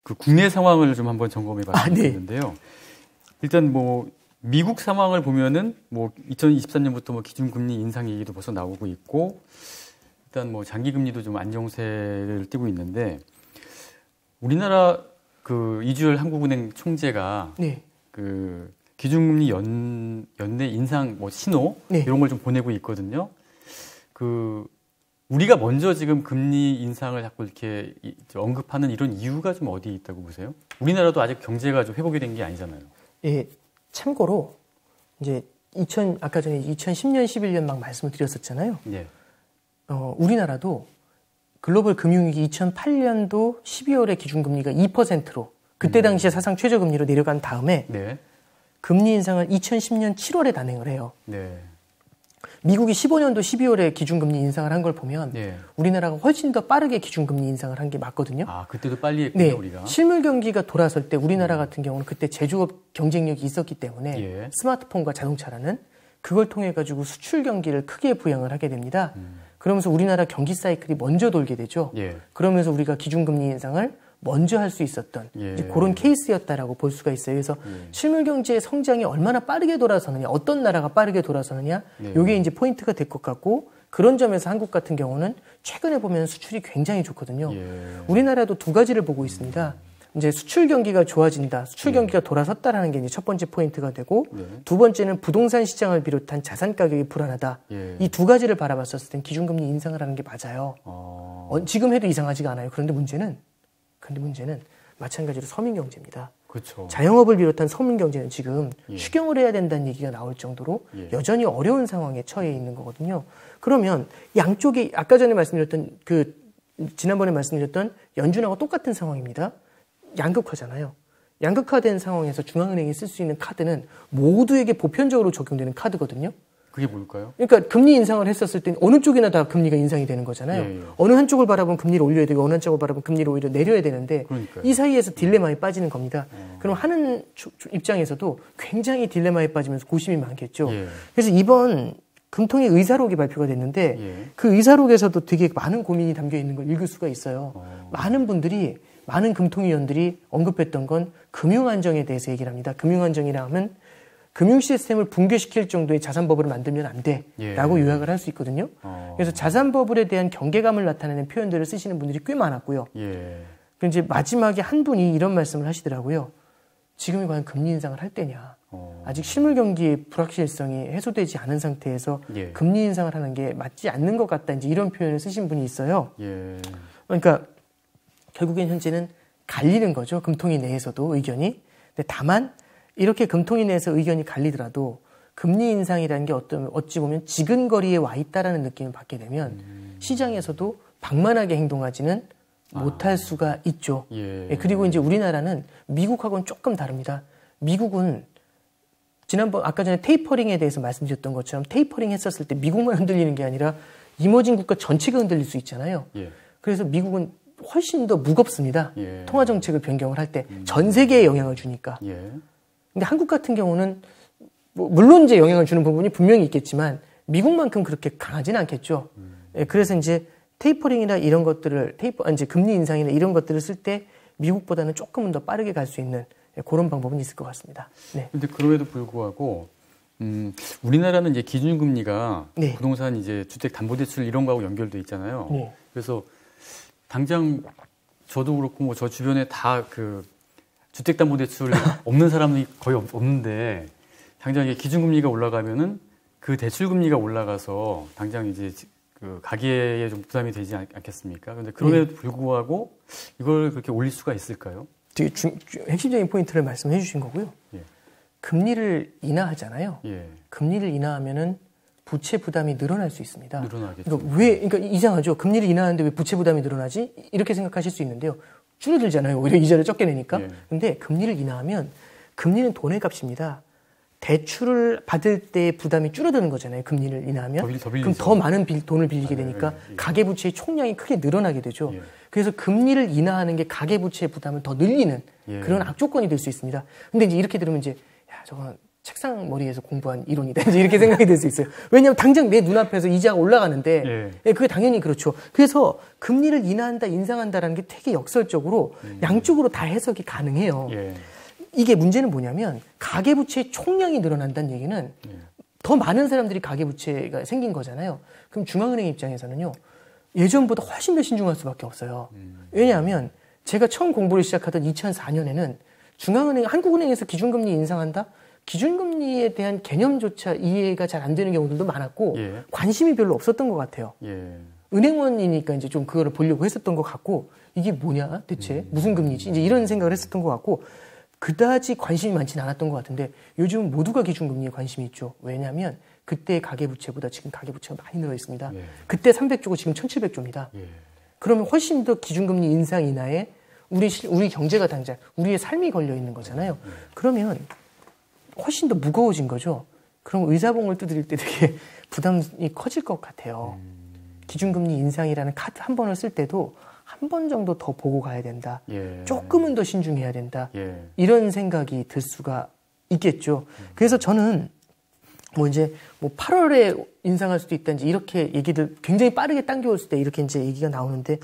그 국내 상황을 좀 한번 점검해 봤는데요. 네. 일단 뭐 미국 상황을 보면은 뭐 2023년부터 뭐 기준금리 인상 얘기도 벌써 나오고 있고 일단 뭐 장기금리도 좀 안정세를 띠고 있는데 우리나라 그 이주열 한국은행 총재가 네. 그 기준금리 연내 인상 뭐 신호 네. 이런 걸 좀 보내고 있거든요. 그 우리가 먼저 지금 금리 인상을 자꾸 이렇게 언급하는 이런 이유가 좀 어디에 있다고 보세요? 우리나라도 아직 경제가 좀 회복이 된 게 아니잖아요. 예, 참고로 이제 아까 전에 2010년, 11년 막 말씀을 드렸었잖아요. 예. 우리나라도 글로벌 금융위기 2008년도 12월에 기준금리가 2%로 그때 당시에 사상 최저금리로 내려간 다음에 네. 금리 인상을 2010년 7월에 단행을 해요. 네. 미국이 15년도 12월에 기준금리 인상을 한 걸 보면 네. 우리나라가 훨씬 더 빠르게 기준금리 인상을 한 게 맞거든요. 아, 그때도 빨리 했군요, 네. 우리가. 실물 경기가 돌아설 때 우리나라 같은 경우는 그때 제조업 경쟁력이 있었기 때문에 예. 스마트폰과 자동차라는 그걸 통해 가지고 수출 경기를 크게 부양을 하게 됩니다. 그러면서 우리나라 경기 사이클이 먼저 돌게 되죠. 예. 그러면서 우리가 기준금리 인상을 먼저 할 수 있었던 예. 이제 그런 케이스였다라고 볼 수가 있어요. 그래서 실물 경제의 성장이 얼마나 빠르게 돌아서느냐, 어떤 나라가 빠르게 돌아서느냐, 이게 이제 포인트가 될 것 같고 그런 점에서 한국 같은 경우는 최근에 보면 수출이 굉장히 좋거든요. 우리나라도 두 가지를 보고 있습니다. 이제 수출 경기가 좋아진다, 수출 경기가 돌아섰다라는 게 이제 첫 번째 포인트가 되고 두 번째는 부동산 시장을 비롯한 자산 가격이 불안하다. 이 두 가지를 바라봤었을 땐 기준금리 인상을 하는 게 맞아요. 지금 해도 이상하지가 않아요. 그런데 문제는 마찬가지로 서민경제입니다. 그렇죠. 자영업을 비롯한 서민경제는 지금 추경을 해야 된다는 얘기가 나올 정도로 여전히 어려운 상황에 처해 있는 거거든요. 그러면 양쪽이 아까 전에 말씀드렸던 지난번에 말씀드렸던 연준하고 똑같은 상황입니다. 양극화잖아요. 양극화된 상황에서 중앙은행이 쓸 수 있는 카드는 모두에게 보편적으로 적용되는 카드거든요. 그게 뭘까요? 그러니까 금리 인상을 했었을 때 어느 쪽이나 다 금리가 인상이 되는 거잖아요. 어느 한쪽을 바라보면 금리를 올려야 되고 어느 한쪽을 바라보면 금리를 오히려 내려야 되는데 그러니까요. 이 사이에서 딜레마에 빠지는 겁니다. 그럼 하는 입장에서도 굉장히 딜레마에 빠지면서 고심이 많겠죠. 그래서 이번 금통위 의사록이 발표가 됐는데 그 의사록에서도 되게 많은 고민이 담겨 있는 걸 읽을 수가 있어요. 많은 금통위원들이 언급했던 건 금융안정에 대해서 얘기를 합니다. 금융안정이라 하면 금융 시스템을 붕괴시킬 정도의 자산버블을 만들면 안 돼라고 요약을 할 수 있거든요. 그래서 자산버블에 대한 경계감을 나타내는 표현들을 쓰시는 분들이 꽤 많았고요. 그리고 이제 마지막에 한 분이 이런 말씀을 하시더라고요. 지금이 과연 금리 인상을 할 때냐. 아직 실물 경기의 불확실성이 해소되지 않은 상태에서 금리 인상을 하는 게 맞지 않는 것 같다. 이제 이런 표현을 쓰신 분이 있어요. 그러니까 결국엔 현재는 갈리는 거죠. 금통위 내에서도 의견이. 근데 다만 이렇게 금통위 내에서 의견이 갈리더라도 금리 인상이라는 게 어찌 보면 지근거리에 와 있다라는 느낌을 받게 되면 시장에서도 방만하게 행동하지는 못할 수가 있죠. 그리고 이제 우리나라는 미국하고는 조금 다릅니다. 미국은 지난번 아까 전에 테이퍼링에 대해서 말씀드렸던 것처럼 테이퍼링 했었을 때 미국만 흔들리는 게 아니라 이머징 국가 전체가 흔들릴 수 있잖아요. 그래서 미국은 훨씬 더 무겁습니다. 통화 정책을 변경을 할 때 전 세계에 영향을 주니까. 근데 한국 같은 경우는 물론 이제 영향을 주는 부분이 분명히 있겠지만 미국만큼 그렇게 강하지는 않겠죠. 그래서 이제 테이퍼링이나 이런 것들을 이제 금리 인상이나 이런 것들을 쓸 때 미국보다는 조금은 더 빠르게 갈 수 있는 그런 방법은 있을 것 같습니다. 네. 근데 그럼에도 불구하고 우리나라는 이제 기준금리가 부동산 이제 주택담보대출 이런 거하고 연결돼 있잖아요. 그래서 당장 저도 그렇고 뭐 저 주변에 다 주택담보대출 없는 사람이 거의 없는데 당장 기준금리가 올라가면은 그 대출금리가 올라가서 당장 이제 그 가계에 좀 부담이 되지 않겠습니까? 그런데 그럼에도 불구하고 이걸 그렇게 올릴 수가 있을까요? 되게 핵심적인 포인트를 말씀해 주신 거고요. 금리를 인하하잖아요. 금리를 인하하면은 부채 부담이 늘어날 수 있습니다. 늘어나겠죠. 그러니까 이상하죠. 금리를 인하하는데 왜 부채 부담이 늘어나지? 이렇게 생각하실 수 있는데요. 줄어들잖아요. 오히려 이자를 적게 내니까. 근데 금리를 인하하면 금리는 돈의 값입니다. 대출을 받을 때 부담이 줄어드는 거잖아요. 금리를 인하하면. 그럼 더 많은 돈을 빌리게 되니까 가계부채의 총량이 크게 늘어나게 되죠. 그래서 금리를 인하하는 게 가계부채의 부담을 더 늘리는 그런 악조건이 될 수 있습니다. 근데 이제 이렇게 들으면 이제 저건 책상 머리에서 공부한 이론이다. 이렇게 생각이 될 수 있어요. 왜냐하면 당장 내 눈앞에서 이자가 올라가는데 그게 당연히 그렇죠. 그래서 금리를 인하한다, 인상한다라는 게 되게 역설적으로 양쪽으로 다 해석이 가능해요. 이게 문제는 뭐냐면 가계부채의 총량이 늘어난다는 얘기는 더 많은 사람들이 가계부채가 생긴 거잖아요. 그럼 중앙은행 입장에서는요. 예전보다 훨씬 더 신중할 수밖에 없어요. 왜냐하면 제가 처음 공부를 시작하던 2004년에는 중앙은행, 한국은행에서 기준금리 인상한다? 기준금리에 대한 개념조차 이해가 잘 안 되는 경우들도 많았고 관심이 별로 없었던 것 같아요. 은행원이니까 이제 좀 그거를 보려고 했었던 것 같고 이게 뭐냐 대체 무슨 금리지 이제 이런 생각을 했었던 것 같고 그다지 관심이 많지는 않았던 것 같은데 요즘은 모두가 기준금리에 관심이 있죠. 왜냐하면 그때 가계부채보다 지금 가계부채가 많이 늘어 있습니다. 그때 300조고 지금 1700조입니다. 그러면 훨씬 더 기준금리 인상 인하에 우리 경제가 당장 우리의 삶이 걸려 있는 거잖아요. 그러면 훨씬 더 무거워진 거죠. 그럼 의사봉을 두드릴 때 되게 부담이 커질 것 같아요. 기준금리 인상이라는 카드 한 번을 쓸 때도 한 번 정도 더 보고 가야 된다. 조금은 더 신중해야 된다. 이런 생각이 들 수가 있겠죠. 그래서 저는 뭐 이제 뭐 8월에 인상할 수도 있다. 이제 이렇게 얘기들 굉장히 빠르게 당겨올 때 이렇게 이제 얘기가 나오는데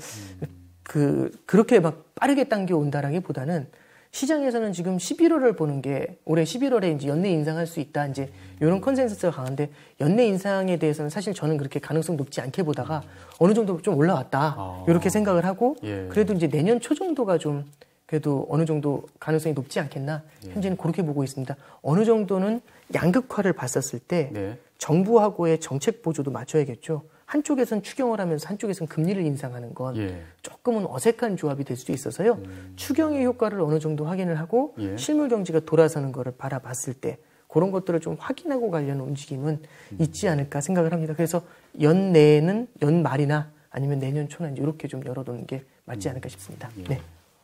그렇게 막 빠르게 당겨온다라기보다는 시장에서는 지금 11월을 보는 게 올해 11월에 이제 연내 인상할 수 있다. 이제 이런 컨센서스가 강한데 연내 인상에 대해서는 사실 저는 그렇게 가능성 높지 않게 보다가 어느 정도 좀 올라왔다. 이렇게 생각을 하고 그래도 이제 내년 초 정도가 좀 그래도 어느 정도 가능성이 높지 않겠나. 현재는 그렇게 보고 있습니다. 어느 정도는 양극화를 봤었을 때 정부하고의 정책 보조도 맞춰야겠죠. 한쪽에선 추경을 하면서 한쪽에선 금리를 인상하는 건 조금은 어색한 조합이 될 수도 있어서요. 추경의 효과를 어느 정도 확인을 하고 실물 경제가 돌아서는 거를 바라봤을 때 그런 것들을 좀 확인하고 가려는 움직임은 있지 않을까 생각을 합니다. 그래서 연내에는 연말이나 아니면 내년 초나 이제 이렇게 좀 열어두는 게 맞지 않을까 싶습니다. 네.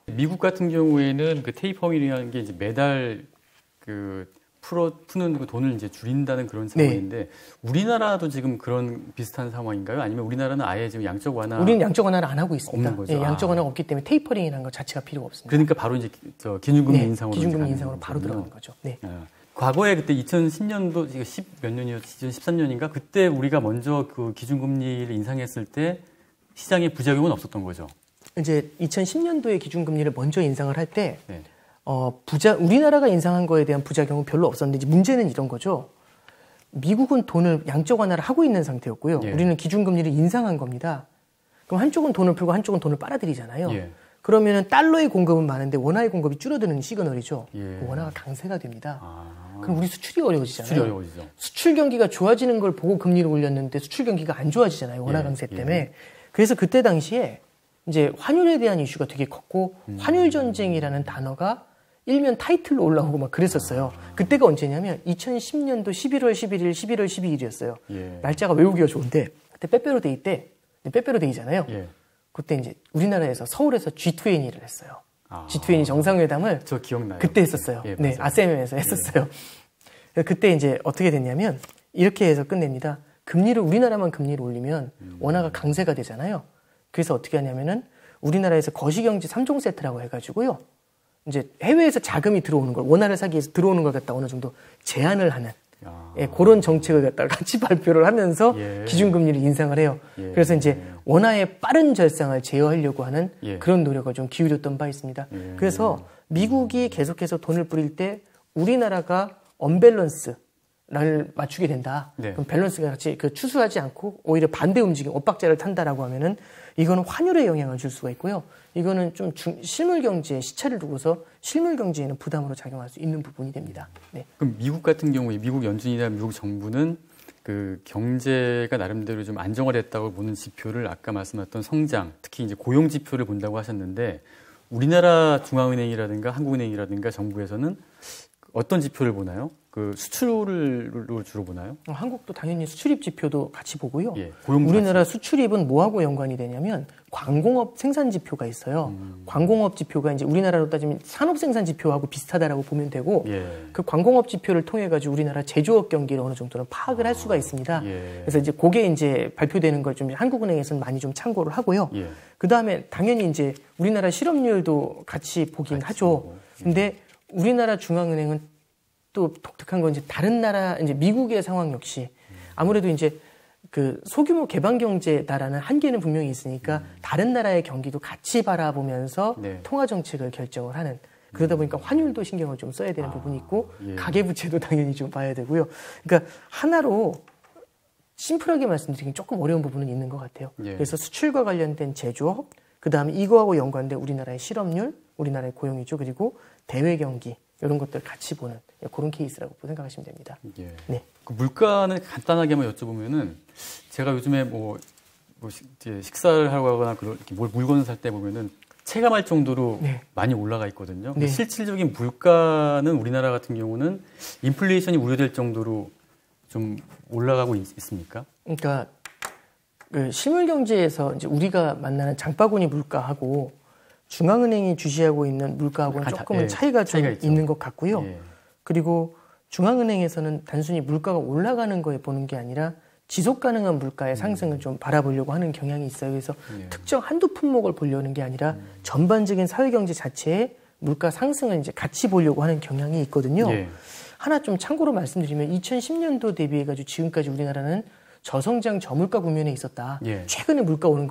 미국 같은 경우에는 그 테이퍼링이라는 게 이제 매달 푸는 그 돈을 이제 줄인다는 그런 상황인데 우리나라도 지금 그런 비슷한 상황인가요? 아니면 우리나라는 아예 지금 양적 완화? 우리는 양적 완화를 안 하고 있습니다. 없는 거죠. 양적 완화가 없기 때문에 테이퍼링이라는 것 자체가 필요가 없습니다. 그러니까 바로 이제 기준금리 인상으로 기준금리 인상으로 바로 들어가는 거죠. 과거에 그때 2010년도 지금 10몇 년이었죠? 2013년인가? 그때 우리가 먼저 그 기준금리를 인상했을 때 시장에 부작용은 없었던 거죠. 이제 2010년도에 기준금리를 먼저 인상을 할 때 우리나라가 인상한 거에 대한 부작용은 별로 없었는데 이제 문제는 이런 거죠. 미국은 돈을 양적 완화를 하고 있는 상태였고요. 우리는 기준금리를 인상한 겁니다. 그럼 한쪽은 돈을 풀고 한쪽은 돈을 빨아들이잖아요. 그러면은 달러의 공급은 많은데 원화의 공급이 줄어드는 시그널이죠. 원화가 강세가 됩니다. 그럼 우리 수출이 어려워지잖아요. 수출이 어려워지죠. 수출 경기가 좋아지는 걸 보고 금리를 올렸는데 수출 경기가 안 좋아지잖아요. 원화 강세 때문에. 그래서 그때 당시에 이제 환율에 대한 이슈가 되게 컸고 환율 전쟁이라는 단어가 일면 타이틀로 올라오고 막 그랬었어요. 그때가 언제냐면 2010년도 11월 11일, 11월 12일이었어요. 날짜가 외우기가 좋은데 그때 빼빼로데이 때 빼빼로데이잖아요. 그때 이제 우리나라에서 서울에서 G20을 했어요. G20 정상회담을 저 기억나요. 그때 했었어요. 네, 아셈에서 했었어요. 그때 이제 어떻게 됐냐면 이렇게 해서 끝냅니다. 우리나라만 금리를 올리면 원화가 강세가 되잖아요. 그래서 어떻게 하냐면은 우리나라에서 거시경제 3종 세트라고 해가지고요. 이제 해외에서 자금이 들어오는 걸 원화를 사기 위해서 들어오는 걸 갖다 어느 정도 제한을 하는 그런 정책을 갖다가 같이 발표를 하면서 기준금리를 인상을 해요. 그래서 이제 원화의 빠른 절상을 제어하려고 하는 그런 노력을 좀 기울였던 바 있습니다. 그래서 미국이 계속해서 돈을 뿌릴 때 우리나라가 언밸런스를 맞추게 된다. 그럼 밸런스가 같이 추수하지 않고 오히려 반대 움직임, 엇박자를 탄다라고 하면은 이거는 환율에 영향을 줄 수가 있고요. 이거는 좀 실물 경제에 시차를 두고서 실물 경제에는 부담으로 작용할 수 있는 부분이 됩니다. 그럼 미국 같은 경우에 미국 연준이나 미국 정부는 그 경제가 나름대로 좀 안정화됐다고 보는 지표를 아까 말씀하셨던 성장, 특히 이제 고용 지표를 본다고 하셨는데 우리나라 중앙은행이라든가 한국은행이라든가 정부에서는 어떤 지표를 보나요? 그 수출로 주로 보나요? 한국도 당연히 수출입 지표도 같이 보고요. 우리나라 수출입은 뭐하고 연관이 되냐면 광공업 생산 지표가 있어요. 광공업 지표가 이제 우리나라로 따지면 산업 생산 지표하고 비슷하다라고 보면 되고 그 광공업 지표를 통해 가지고 우리나라 제조업 경기를 어느 정도는 파악을 할 수가 있습니다. 그래서 이제 그게 이제 발표되는 걸 좀 같이 많이 좀 참고를 하고요. 그 다음에 당연히 이제 우리나라 실업률도 같이 보긴 하죠. 근데 우리나라 중앙은행은 또 독특한 건 이제 다른 나라, 이제 미국의 상황 역시 아무래도 이제 그 소규모 개방 경제다라는 한계는 분명히 있으니까 다른 나라의 경기도 같이 바라보면서 네. 통화 정책을 결정을 하는 그러다 보니까 환율도 신경을 좀 써야 되는 부분이 있고 예. 가계부채도 당연히 좀 봐야 되고요. 그러니까 하나로 심플하게 말씀드리긴 조금 어려운 부분은 있는 것 같아요. 예. 그래서 수출과 관련된 제조업, 그 다음에 이거하고 연관된 우리나라의 실업률, 우리나라의 고용이죠. 그리고 대외 경기 이런 것들 같이 보는 그런 케이스라고 생각하시면 됩니다. 예. 네. 그 물가는 간단하게만 여쭤보면은 제가 요즘에 식사를 하고 하거나 이렇게 물건을 살 때 보면은 체감할 정도로 네. 많이 올라가 있거든요. 네. 실질적인 물가는 우리나라 같은 경우는 인플레이션이 우려될 정도로 좀 올라가고 있습니까? 그러니까 그 실물 경제에서 이제 우리가 만나는 장바구니 물가하고 중앙은행이 주시하고 있는 물가하고는 조금은 예, 차이가 좀 있는 것 같고요. 예. 그리고 중앙은행에서는 단순히 물가가 올라가는 거에 보는 게 아니라 지속 가능한 물가의 상승을 좀 바라보려고 하는 경향이 있어요. 그래서 예. 특정 한두 품목을 보려는 게 아니라 전반적인 사회경제 자체의 물가 상승을 이제 같이 보려고 하는 경향이 있거든요. 예. 하나 좀 참고로 말씀드리면 2010년도 대비해가지고 지금까지 우리나라는 저성장 저물가 국면에 있었다. 예. 최근에 물가 오르는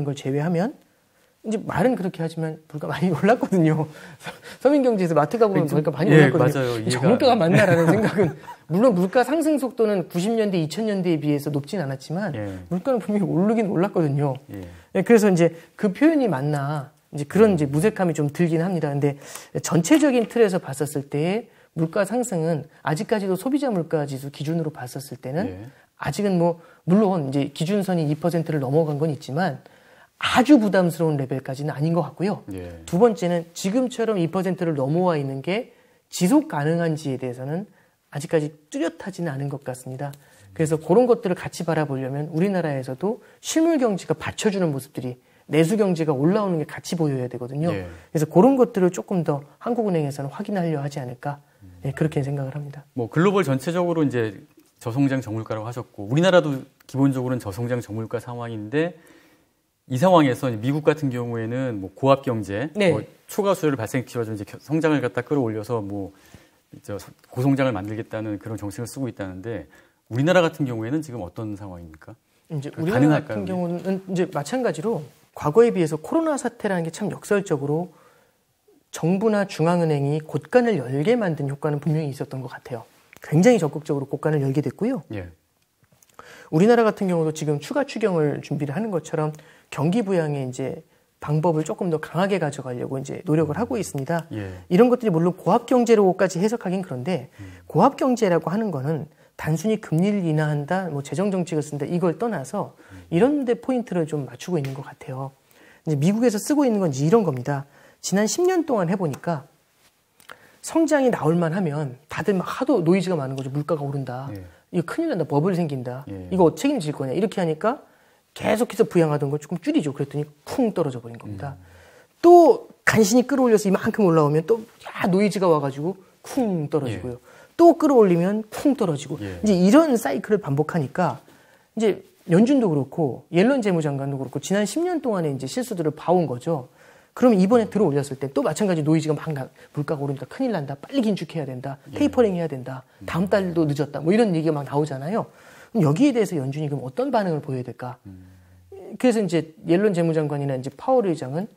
걸 제외하면 이제 말은 그렇게 하지만 물가 많이 올랐거든요. 서민경제에서 마트 가보면 물가 많이 올랐거든요. 맞아요. 저물가가 맞나라는 생각은 물론 물가 상승 속도는 90년대, 2000년대에 비해서 높진 않았지만 예. 물가는 분명히 오르긴 올랐거든요. 예. 그래서 이제 그 표현이 맞나 이제 그런 이제 무색함이 좀 들긴 합니다. 근데 전체적인 틀에서 봤었을 때 물가 상승은 아직까지도 소비자 물가 지수 기준으로 봤었을 때는 예. 아직은 물론 이제 기준선이 2%를 넘어간 건 있지만 아주 부담스러운 레벨까지는 아닌 것 같고요. 예. 두 번째는 지금처럼 2%를 넘어와 있는 게 지속 가능한지에 대해서는 아직까지 뚜렷하지는 않은 것 같습니다. 그래서 그런 것들을 같이 바라보려면 우리나라에서도 실물 경제가 받쳐주는 모습들이 내수 경제가 올라오는 게 같이 보여야 되거든요. 예. 그래서 그런 것들을 조금 더 한국은행에서는 확인하려 하지 않을까 네, 그렇게 생각을 합니다. 글로벌 전체적으로 이제 저성장 저물가라고 하셨고 우리나라도 기본적으로는 저성장 저물가 상황인데 이 상황에서 미국 같은 경우에는 고압 경제, 네. 초과 수요를 발생시켜서 이제 성장을 갖다 끌어올려서 고성장을 만들겠다는 그런 정책을 쓰고 있다는데 우리나라 같은 경우에는 지금 어떤 상황입니까? 이제 우리나라 가능할까요? 같은 경우는 이제 마찬가지로 과거에 비해서 코로나 사태라는 게 참 역설적으로 정부나 중앙은행이 곳간을 열게 만든 효과는 분명히 있었던 것 같아요. 굉장히 적극적으로 곳간을 열게 됐고요. 예. 우리나라 같은 경우도 지금 추가 추경을 준비를 하는 것처럼 경기 부양의 이제 방법을 조금 더 강하게 가져가려고 이제 노력을 하고 있습니다. 예. 이런 것들이 물론 고압 경제로까지 해석하긴 그런데 고압 경제라고 하는 거는 단순히 금리를 인하한다, 재정 정책을 쓴다 이걸 떠나서 이런 데 포인트를 좀 맞추고 있는 것 같아요. 이제 미국에서 쓰고 있는 건 이제 이런 겁니다. 지난 10년 동안 해보니까 성장이 나올만 하면 다들 막 하도 노이즈가 많은 거죠. 물가가 오른다. 예. 이거 큰일 난다. 버블 생긴다. 예. 이거 책임질 거냐. 이렇게 하니까 계속해서 부양하던 걸 조금 줄이죠. 그랬더니 쿵 떨어져 버린 겁니다. 또 간신히 끌어올려서 이만큼 올라오면 또 노이즈가 와가지고 쿵 떨어지고요. 예. 또 끌어올리면 쿵 떨어지고 예. 이제 이런 사이클을 반복하니까 이제 연준도 그렇고 옐런 재무장관도 그렇고 지난 10년 동안에 이제 실수들을 봐온 거죠. 그럼 이번에 들어 올렸을 때 또 마찬가지 노이즈가 물가가 오르니까 큰일 난다. 빨리 긴축해야 된다. 테이퍼링 해야 된다. 다음 달도 늦었다. 이런 얘기가 막 나오잖아요. 그럼 여기에 대해서 연준이 그럼 어떤 반응을 보여야 될까? 그래서 이제 옐런 재무장관이나 이제 파월 의장은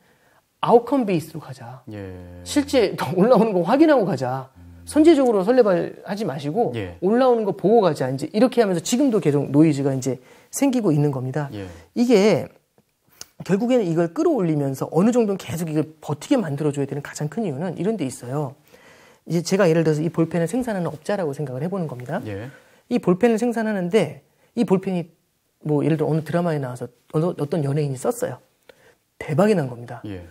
아웃컴 베이스로 가자. 예. 실제 올라오는 거 확인하고 가자. 선제적으로 설레발하지 마시고 예. 올라오는 거 보고 가자. 이제 이렇게 하면서 지금도 계속 노이즈가 이제 생기고 있는 겁니다. 예. 이게 결국에는 이걸 끌어올리면서 어느 정도는 계속 이걸 버티게 만들어줘야 되는 가장 큰 이유는 이런 데 있어요. 이제 제가 예를 들어서 이 볼펜을 생산하는 업자라고 생각을 해보는 겁니다. 예. 이 볼펜을 생산하는데 이 볼펜이 예를 들어 어느 드라마에 나와서 어떤 연예인이 썼어요. 대박이 난 겁니다. 예.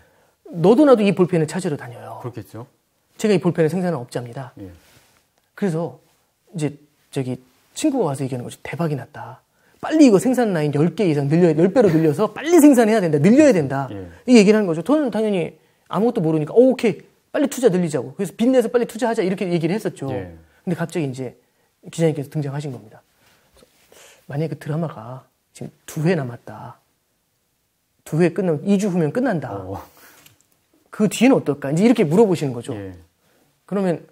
너도 나도 이 볼펜을 찾으러 다녀요. 그렇겠죠. 제가 이 볼펜을 생산하는 업자입니다. 예. 그래서 이제 친구가 와서 얘기하는 거죠. 대박이 났다. 빨리 이거 생산 라인 10개 이상 10배로 늘려서 빨리 생산해야 된다. 늘려야 된다. 예. 이 얘기를 하는 거죠. 저는 당연히 아무것도 모르니까 오케이. 빨리 투자 늘리자고. 그래서 빚내서 빨리 투자하자. 이렇게 얘기를 했었죠. 예. 근데 갑자기 이제 기자님께서 등장하신 겁니다. 만약에 그 드라마가 지금 2회 남았다. 2회 끝나면 2주 후면 끝난다. 그 뒤에는 어떨까? 이제 이렇게 물어보시는 거죠. 예. 그러면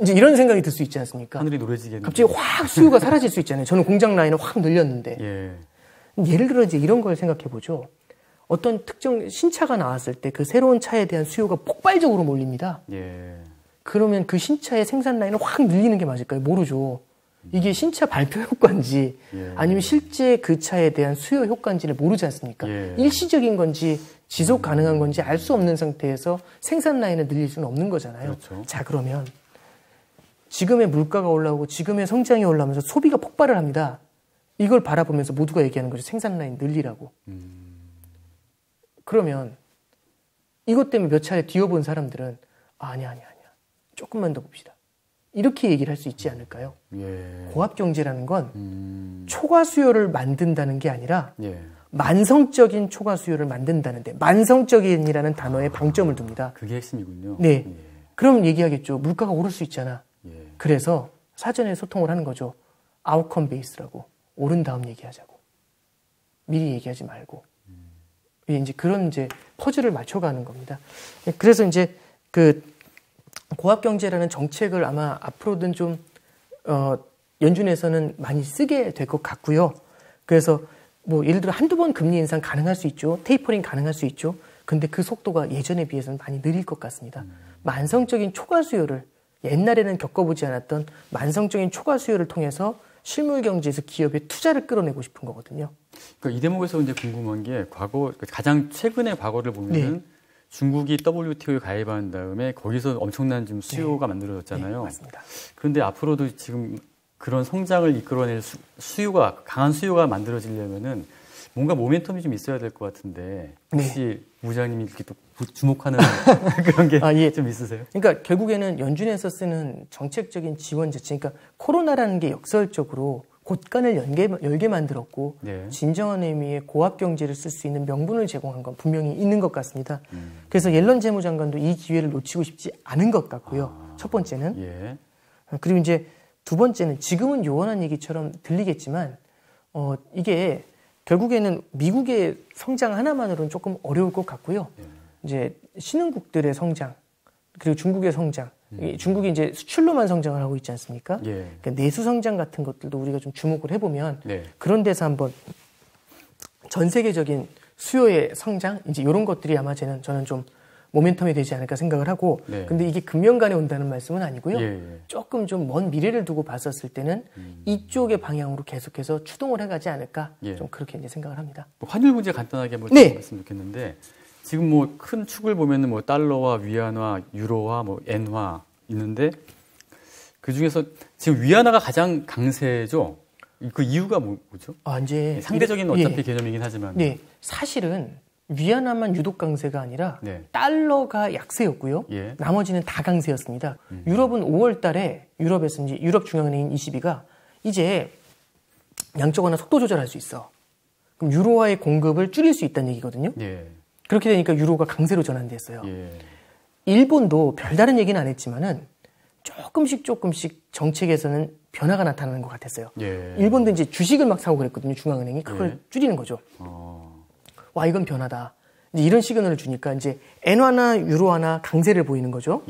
이제 이런 생각이 들 수 있지 않습니까? 하늘이 노래지겠네. 갑자기 확 수요가 사라질 수 있잖아요. 저는 공장 라인을 확 늘렸는데. 예를 들어 이제 이런 걸 생각해 보죠. 어떤 특정 신차가 나왔을 때 그 새로운 차에 대한 수요가 폭발적으로 몰립니다. 그러면 그 신차의 생산 라인을 확 늘리는 게 맞을까요? 모르죠. 이게 신차 발표 효과인지 아니면 실제 그 차에 대한 수요 효과인지를 모르지 않습니까? 일시적인 건지 지속 가능한 건지 알 수 없는 상태에서 생산 라인을 늘릴 수는 없는 거잖아요. 그렇죠. 자, 그러면 지금의 물가가 올라오고 지금의 성장이 올라오면서 소비가 폭발을 합니다. 이걸 바라보면서 모두가 얘기하는 거죠. 생산 라인 늘리라고. 그러면 이것 때문에 몇 차례 뒤어본 사람들은 아니야. 조금만 더 봅시다. 이렇게 얘기를 할 수 있지 않을까요? 고압경제라는 건 초과 수요를 만든다는 게 아니라 만성적인 초과 수요를 만든다는데 만성적인이라는 단어에 방점을 둡니다. 그게 핵심이군요. 네. 그럼 얘기하겠죠. 물가가 오를 수 있잖아. 그래서 사전에 소통을 하는 거죠. 아웃컴 베이스라고. 오른 다음 얘기하자고. 미리 얘기하지 말고. 이제 그런 이제 퍼즐을 맞춰가는 겁니다. 그래서 이제 그 고압경제라는 정책을 아마 앞으로든 좀 연준에서는 많이 쓰게 될 것 같고요. 그래서 뭐 예를 들어 한두 번 금리 인상 가능할 수 있죠. 테이퍼링 가능할 수 있죠. 근데 그 속도가 예전에 비해서는 많이 느릴 것 같습니다. 만성적인 초과 수요를 옛날에는 겪어보지 않았던 만성적인 초과 수요를 통해서 실물 경제에서 기업의 투자를 끌어내고 싶은 거거든요. 그러니까 이 대목에서 이제 궁금한 게 과거 가장 최근의 과거를 보면은 중국이 WTO에 가입한 다음에 거기서 엄청난 좀 수요가 만들어졌잖아요. 맞습니다. 그런데 앞으로도 지금 그런 성장을 이끌어낼 수요가 강한 수요가 만들어지려면은 뭔가 모멘텀이 좀 있어야 될 것 같은데 혹시 부장님이 이렇게 또 주목하는 그런 게 좀 있으세요? 그러니까 결국에는 연준에서 쓰는 정책적인 지원 자체, 그러니까 코로나라는 게 역설적으로 곳간을 열게 만들었고 진정한 의미의 고압 경제를 쓸 수 있는 명분을 제공한 건 분명히 있는 것 같습니다. 그래서 옐런 재무장관도 이 기회를 놓치고 싶지 않은 것 같고요. 첫 번째는. 그리고 이제 두 번째는 지금은 요원한 얘기처럼 들리겠지만 이게 결국에는 미국의 성장 하나만으로는 조금 어려울 것 같고요. 이제 신흥국들의 성장 그리고 중국의 성장, 중국이 이제 수출로만 성장을 하고 있지 않습니까? 그러니까 내수 성장 같은 것들도 우리가 좀 주목을 해보면 그런 데서 한번 전 세계적인 수요의 성장 이제 이런 것들이 아마 저는 좀 모멘텀이 되지 않을까 생각을 하고 근데 이게 금년간에 온다는 말씀은 아니고요. 조금 좀 먼 미래를 두고 봤었을 때는 이쪽의 방향으로 계속해서 추동을 해가지 않을까 좀 그렇게 이제 생각을 합니다. 환율 문제 간단하게 한번 말씀 드리겠는데 지금 뭐 큰 축을 보면은 뭐 달러와 위안화, 유로화, 뭐 엔화 있는데 그 중에서 지금 위안화가 가장 강세죠. 그 이유가 뭐죠? 이제 상대적인 어차피 개념이긴 하지만. 사실은 위안화만 유독 강세가 아니라 달러가 약세였고요. 나머지는 다 강세였습니다. 유럽은 5월 달에 유럽에서 이제 유럽 중앙은행인 ECB가 이제 양적 완화 속도 조절할 수 있어. 그럼 유로화의 공급을 줄일 수 있다는 얘기거든요. 그렇게 되니까 유로가 강세로 전환됐어요. 일본도 별다른 얘기는 안 했지만은 조금씩 정책에서는 변화가 나타나는 것 같았어요. 일본도 이제 주식을 막 사고 그랬거든요. 중앙은행이 그걸 줄이는 거죠. 와, 이건 변화다. 이제 이런 시그널을 주니까 이제 엔화나 유로화나 강세를 보이는 거죠.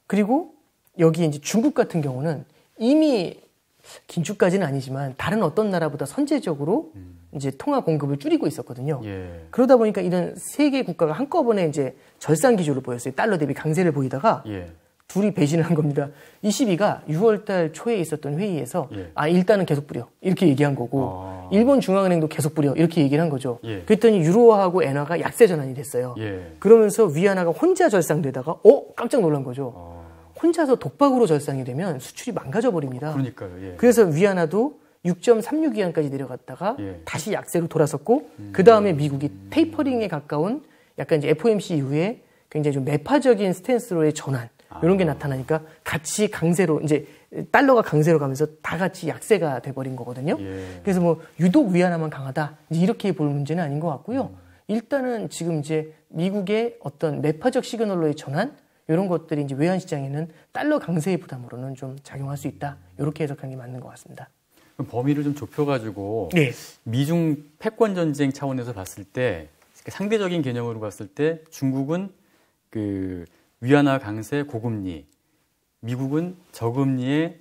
그리고 여기 이제 중국 같은 경우는 이미 긴축까지는 아니지만 다른 어떤 나라보다 선제적으로 이제 통화 공급을 줄이고 있었거든요. 그러다 보니까 이런 세 개 국가가 한꺼번에 이제 절상 기조를 보였어요. 달러 대비 강세를 보이다가 둘이 배신을 한 겁니다. ECB가 6월달 초에 있었던 회의에서 일단은 계속 뿌려 이렇게 얘기한 거고 일본 중앙은행도 계속 뿌려 이렇게 얘기를 한 거죠. 그랬더니 유로화하고 엔화가 약세 전환이 됐어요. 그러면서 위안화가 혼자 절상되다가 깜짝 놀란 거죠. 혼자서 독박으로 절상이 되면 수출이 망가져 버립니다. 그러니까요. 그래서 위안화도 6.36위안까지 내려갔다가 다시 약세로 돌아섰고 그 다음에 미국이 테이퍼링에 가까운 약간 이제 FOMC 이후에 굉장히 좀 매파적인 스탠스로의 전환 이런 게 나타나니까 같이 강세로 이제 달러가 강세로 가면서 다 같이 약세가 돼버린 거거든요. 그래서 뭐 유독 위안화만 강하다 이렇게 볼 문제는 아닌 것 같고요. 일단은 지금 이제 미국의 어떤 매파적 시그널로의 전환 이런 것들이 이제 외환 시장에는 달러 강세의 부담으로는 좀 작용할 수 있다. 이렇게 해석하는 게 맞는 것 같습니다. 그럼 범위를 좀 좁혀가지고 미중 패권 전쟁 차원에서 봤을 때 상대적인 개념으로 봤을 때 중국은 그 위안화 강세 고금리 미국은 저금리에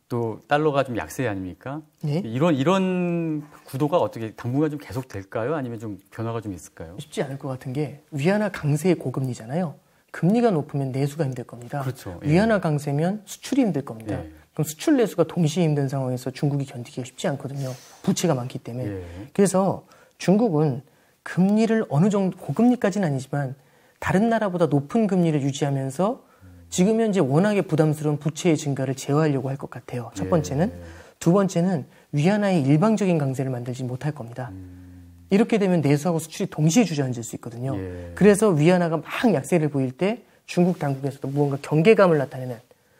또 달러가 좀 약세 아닙니까? 네. 이런 구도가 어떻게 당분간 좀 계속 될까요? 아니면 좀 변화가 좀 있을까요? 쉽지 않을 것 같은 게 위안화 강세의 고금리잖아요. 금리가 높으면 내수가 힘들 겁니다. 그렇죠. 위안화 강세면 수출이 힘들 겁니다. 그럼 수출 내수가 동시에 힘든 상황에서 중국이 견디기가 쉽지 않거든요. 부채가 많기 때문에. 그래서 중국은 금리를 어느 정도 고금리까지는 아니지만 다른 나라보다 높은 금리를 유지하면서 지금 현재 워낙에 부담스러운 부채의 증가를 제어하려고 할 것 같아요. 첫 번째는. 두 번째는 위안화의 일방적인 강세를 만들지 못할 겁니다. 이렇게 되면 내수하고 수출이 동시에 주저앉을 수 있거든요. 그래서 위안화가 막 약세를 보일 때 중국 당국에서도 무언가 경계감을 나타내는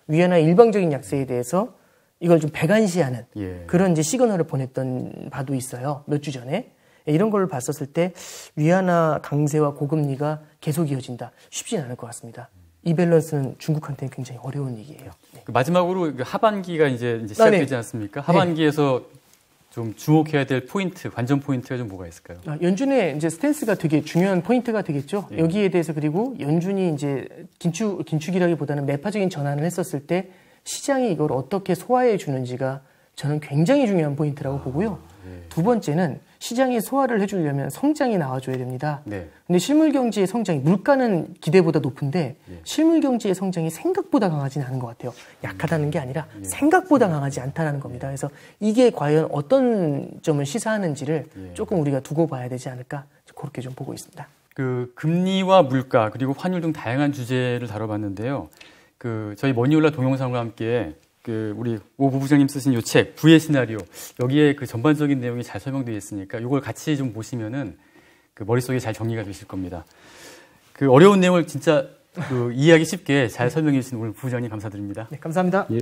위안화의 일방적인 약세에 대해서 이걸 좀 배관시하는 그런 이제 시그널을 보냈던 바도 있어요. 몇 주 전에. 이런 걸 봤었을 때 위안화 강세와 고금리가 계속 이어진다. 쉽지는 않을 것 같습니다. 이 밸런스는 중국한테는 굉장히 어려운 얘기예요. 네. 마지막으로 하반기가 이제 시작되지 않습니까? 하반기에서 좀 주목해야 될 포인트, 관전 포인트가 좀 뭐가 있을까요? 연준의 이제 스탠스가 되게 중요한 포인트가 되겠죠. 여기에 대해서 그리고 연준이 이제 긴축이라기보다는 매파적인 전환을 했었을 때 시장이 이걸 어떻게 소화해 주는지가 저는 굉장히 중요한 포인트라고 보고요. 두 번째는 시장이 소화를 해주려면 성장이 나와줘야 됩니다. 근데 실물 경제의 성장이 물가는 기대보다 높은데 실물 경제의 성장이 생각보다 강하지는 않은 것 같아요. 약하다는 게 아니라 생각보다 강하지 않다는 겁니다. 그래서 이게 과연 어떤 점을 시사하는지를 조금 우리가 두고 봐야 되지 않을까 그렇게 좀 보고 있습니다. 그 금리와 물가 그리고 환율 등 다양한 주제를 다뤄봤는데요. 저희 머니올라 동영상과 함께 우리 오 부부장님 쓰신 이 책, 부의 시나리오, 여기에 그 전반적인 내용이 잘 설명되어 있으니까 이걸 같이 좀 보시면은 머릿속에 잘 정리가 되실 겁니다. 어려운 내용을 진짜 이해하기 쉽게 잘 설명해 주신 오늘 부부장님 감사드립니다. 네, 감사합니다. 예.